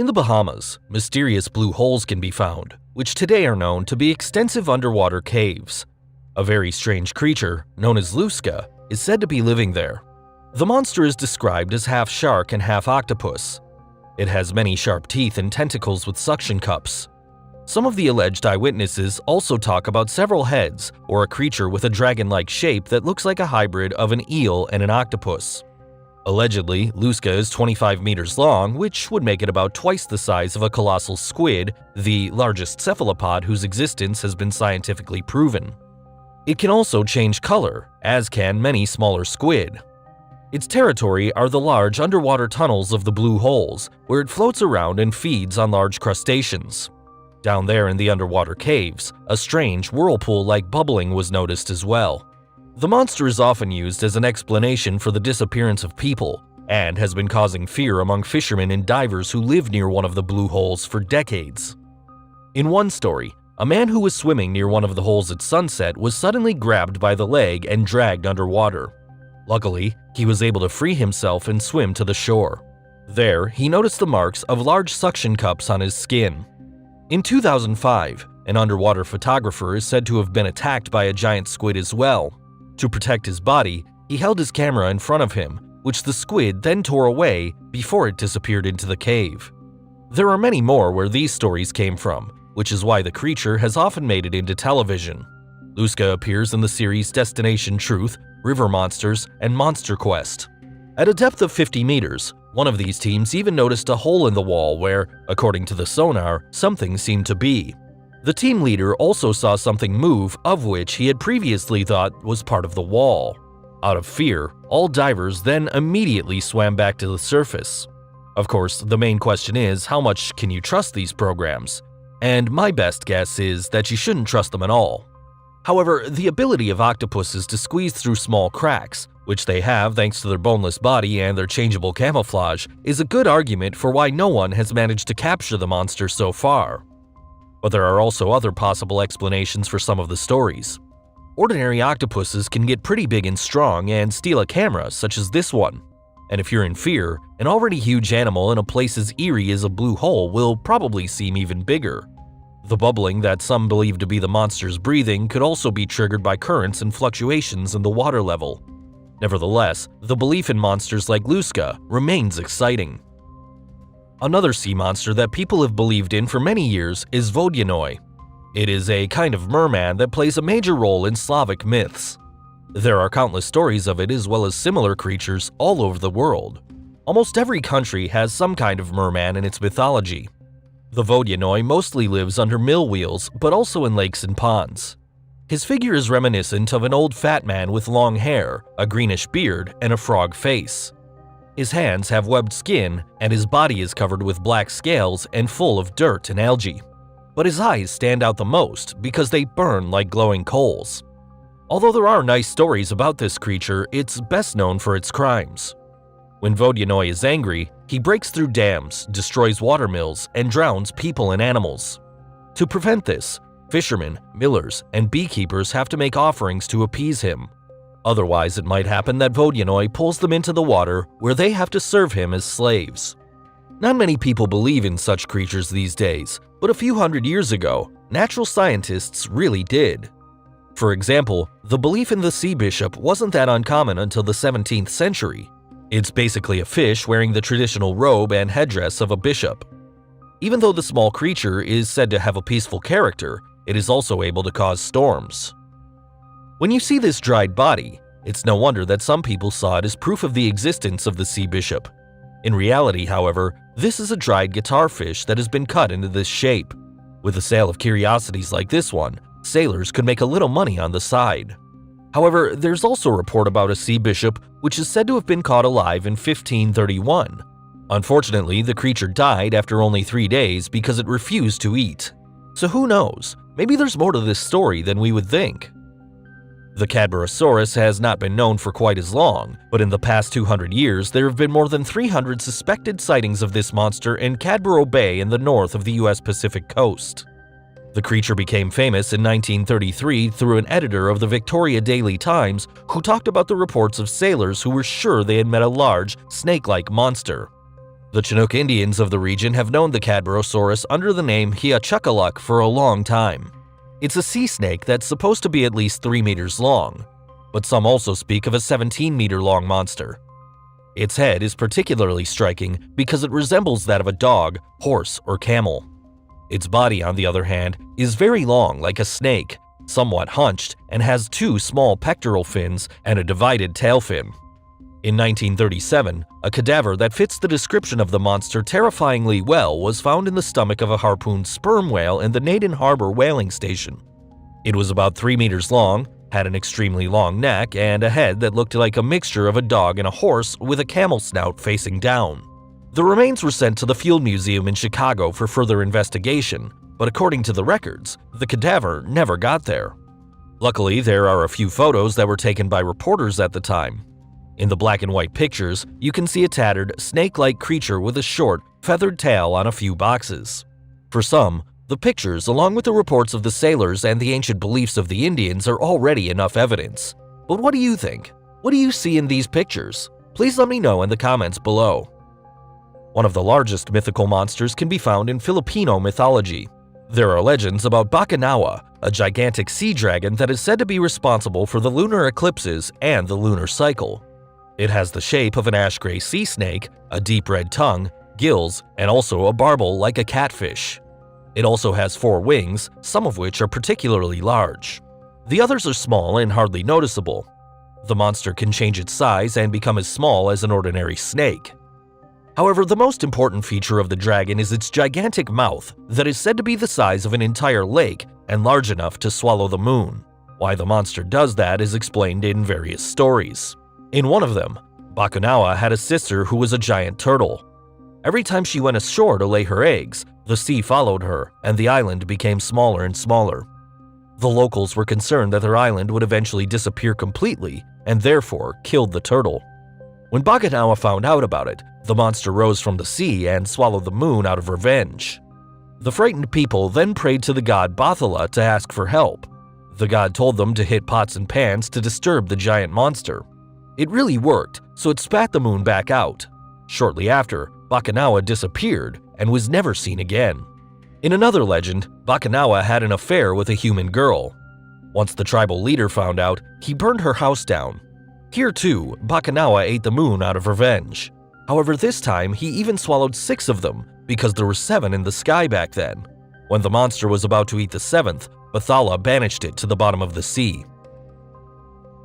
In the Bahamas, mysterious blue holes can be found, which today are known to be extensive underwater caves. A very strange creature, known as Lusca, is said to be living there. The monster is described as half shark and half octopus. It has many sharp teeth and tentacles with suction cups. Some of the alleged eyewitnesses also talk about several heads or a creature with a dragon-like shape that looks like a hybrid of an eel and an octopus. Allegedly, Lusca is 25 meters long, which would make it about twice the size of a colossal squid, the largest cephalopod whose existence has been scientifically proven. It can also change color, as can many smaller squid. Its territory are the large underwater tunnels of the blue holes, where it floats around and feeds on large crustaceans. Down there in the underwater caves, a strange whirlpool-like bubbling was noticed as well. The monster is often used as an explanation for the disappearance of people, and has been causing fear among fishermen and divers who live near one of the blue holes for decades. In one story, a man who was swimming near one of the holes at sunset was suddenly grabbed by the leg and dragged underwater. Luckily, he was able to free himself and swim to the shore. There, he noticed the marks of large suction cups on his skin. In 2005, an underwater photographer is said to have been attacked by a giant squid as well. To protect his body, he held his camera in front of him, which the squid then tore away before it disappeared into the cave. There are many more where these stories came from, which is why the creature has often made it into television. Lusca appears in the series Destination Truth, River Monsters, and Monster Quest. At a depth of 50 meters, one of these teams even noticed a hole in the wall where, according to the sonar, something seemed to be. The team leader also saw something move, of which he had previously thought was part of the wall. Out of fear, all divers then immediately swam back to the surface. Of course, the main question is, how much can you trust these programs? And my best guess is that you shouldn't trust them at all. However, the ability of octopuses to squeeze through small cracks, which they have thanks to their boneless body and their changeable camouflage, is a good argument for why no one has managed to capture the monster so far. But there are also other possible explanations for some of the stories. Ordinary octopuses can get pretty big and strong and steal a camera, such as this one. And if you're in fear, an already huge animal in a place as eerie as a blue hole will probably seem even bigger. The bubbling that some believe to be the monster's breathing could also be triggered by currents and fluctuations in the water level. Nevertheless, the belief in monsters like Lusca remains exciting. Another sea monster that people have believed in for many years is Vodyanoi. It is a kind of merman that plays a major role in Slavic myths. There are countless stories of it as well as similar creatures all over the world. Almost every country has some kind of merman in its mythology. The Vodyanoi mostly lives under mill wheels, but also in lakes and ponds. His figure is reminiscent of an old fat man with long hair, a greenish beard, and a frog face. His hands have webbed skin, and his body is covered with black scales and full of dirt and algae. But his eyes stand out the most because they burn like glowing coals. Although there are nice stories about this creature, it's best known for its crimes. When Vodyanoi is angry, he breaks through dams, destroys water mills, and drowns people and animals. To prevent this, fishermen, millers, and beekeepers have to make offerings to appease him. Otherwise, it might happen that Vodyanoi pulls them into the water where they have to serve him as slaves. Not many people believe in such creatures these days, but a few hundred years ago, natural scientists really did. For example, the belief in the sea bishop wasn't that uncommon until the 17th century. It's basically a fish wearing the traditional robe and headdress of a bishop. Even though the small creature is said to have a peaceful character, it is also able to cause storms. When you see this dried body, it's no wonder that some people saw it as proof of the existence of the sea bishop. In reality, however, this is a dried guitar fish that has been cut into this shape. With the sale of curiosities like this one, sailors could make a little money on the side. However, there's also a report about a sea bishop which is said to have been caught alive in 1531. Unfortunately, the creature died after only 3 days because it refused to eat. So who knows, maybe there's more to this story than we would think. The Cadborosaurus has not been known for quite as long, but in the past 200 years there have been more than 300 suspected sightings of this monster in Cadboro Bay in the north of the US Pacific coast. The creature became famous in 1933 through an editor of the Victoria Daily Times who talked about the reports of sailors who were sure they had met a large, snake-like monster. The Chinook Indians of the region have known the Cadborosaurus under the name Hiachuckaluk for a long time. It's a sea snake that's supposed to be at least 3 meters long, but some also speak of a 17-meter-long monster. Its head is particularly striking because it resembles that of a dog, horse, or camel. Its body, on the other hand, is very long like a snake, somewhat hunched, and has 2 small pectoral fins and a divided tail fin. In 1937, a cadaver that fits the description of the monster terrifyingly well was found in the stomach of a harpooned sperm whale in the Naden Harbor whaling station. It was about 3 meters long, had an extremely long neck, and a head that looked like a mixture of a dog and a horse with a camel snout facing down. The remains were sent to the Field Museum in Chicago for further investigation, but according to the records, the cadaver never got there. Luckily, there are a few photos that were taken by reporters at the time. In the black and white pictures, you can see a tattered, snake-like creature with a short, feathered tail on a few boxes. For some, the pictures, along with the reports of the sailors and the ancient beliefs of the Indians, are already enough evidence. But what do you think? What do you see in these pictures? Please let me know in the comments below. One of the largest mythical monsters can be found in Filipino mythology. There are legends about Bakanawa, a gigantic sea dragon that is said to be responsible for the lunar eclipses and the lunar cycle. It has the shape of an ash-gray sea snake, a deep red tongue, gills, and also a barbel like a catfish. It also has 4 wings, some of which are particularly large. The others are small and hardly noticeable. The monster can change its size and become as small as an ordinary snake. However, the most important feature of the dragon is its gigantic mouth that is said to be the size of an entire lake and large enough to swallow the moon. Why the monster does that is explained in various stories. In one of them, Bakanawa had a sister who was a giant turtle. Every time she went ashore to lay her eggs, the sea followed her and the island became smaller and smaller. The locals were concerned that their island would eventually disappear completely and therefore killed the turtle. When Bakanawa found out about it, the monster rose from the sea and swallowed the moon out of revenge. The frightened people then prayed to the god Bathala to ask for help. The god told them to hit pots and pans to disturb the giant monster. It really worked, so it spat the moon back out. Shortly after, Bakanawa disappeared and was never seen again. In another legend, Bakanawa had an affair with a human girl. Once the tribal leader found out, he burned her house down. Here too, Bakanawa ate the moon out of revenge. However, this time he even swallowed 6 of them because there were 7 in the sky back then. When the monster was about to eat the 7th, Bathala banished it to the bottom of the sea.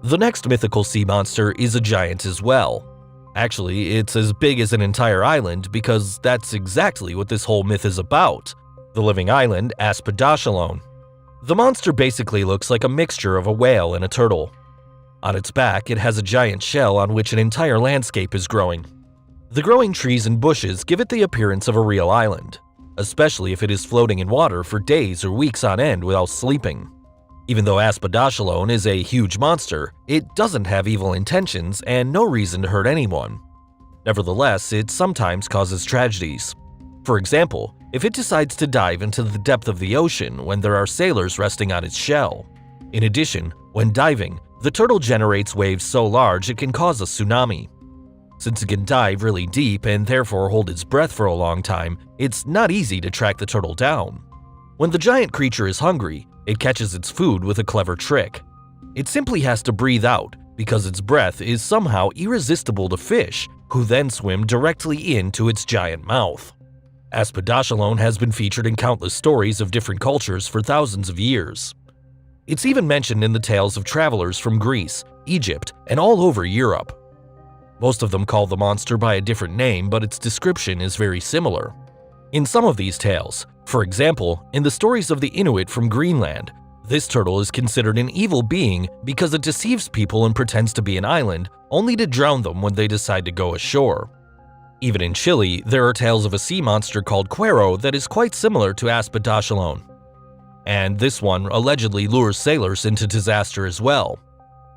The next mythical sea monster is a giant as well. Actually, it's as big as an entire island because that's exactly what this whole myth is about. The living island, Aspidoshalon. The monster basically looks like a mixture of a whale and a turtle. On its back, it has a giant shell on which an entire landscape is growing. The growing trees and bushes give it the appearance of a real island, especially if it is floating in water for days or weeks on end without sleeping. Even though Aspidoshalon is a huge monster, it doesn't have evil intentions and no reason to hurt anyone. Nevertheless, it sometimes causes tragedies. For example, if it decides to dive into the depth of the ocean when there are sailors resting on its shell. In addition, when diving, the turtle generates waves so large it can cause a tsunami. Since it can dive really deep and therefore hold its breath for a long time, it's not easy to track the turtle down. When the giant creature is hungry, it catches its food with a clever trick. It simply has to breathe out because its breath is somehow irresistible to fish, who then swim directly into its giant mouth. Aspidoshalon has been featured in countless stories of different cultures for thousands of years. It's even mentioned in the tales of travelers from Greece, Egypt, and all over Europe. Most of them call the monster by a different name, but its description is very similar. In some of these tales, for example, in the stories of the Inuit from Greenland, this turtle is considered an evil being because it deceives people and pretends to be an island, only to drown them when they decide to go ashore. Even in Chile, there are tales of a sea monster called Cuero that is quite similar to Aspidoshalon. And this one allegedly lures sailors into disaster as well.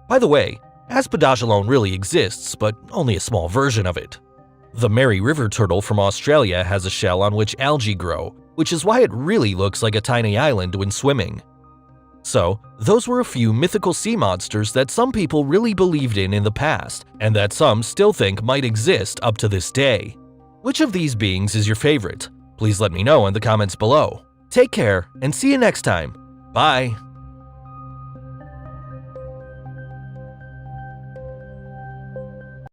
By the way, Aspidoshalon really exists, but only a small version of it. The Mary River turtle from Australia has a shell on which algae grow, which is why it really looks like a tiny island when swimming. So, those were a few mythical sea monsters that some people really believed in the past, and that some still think might exist up to this day. Which of these beings is your favorite? Please let me know in the comments below. Take care and see you next time. Bye!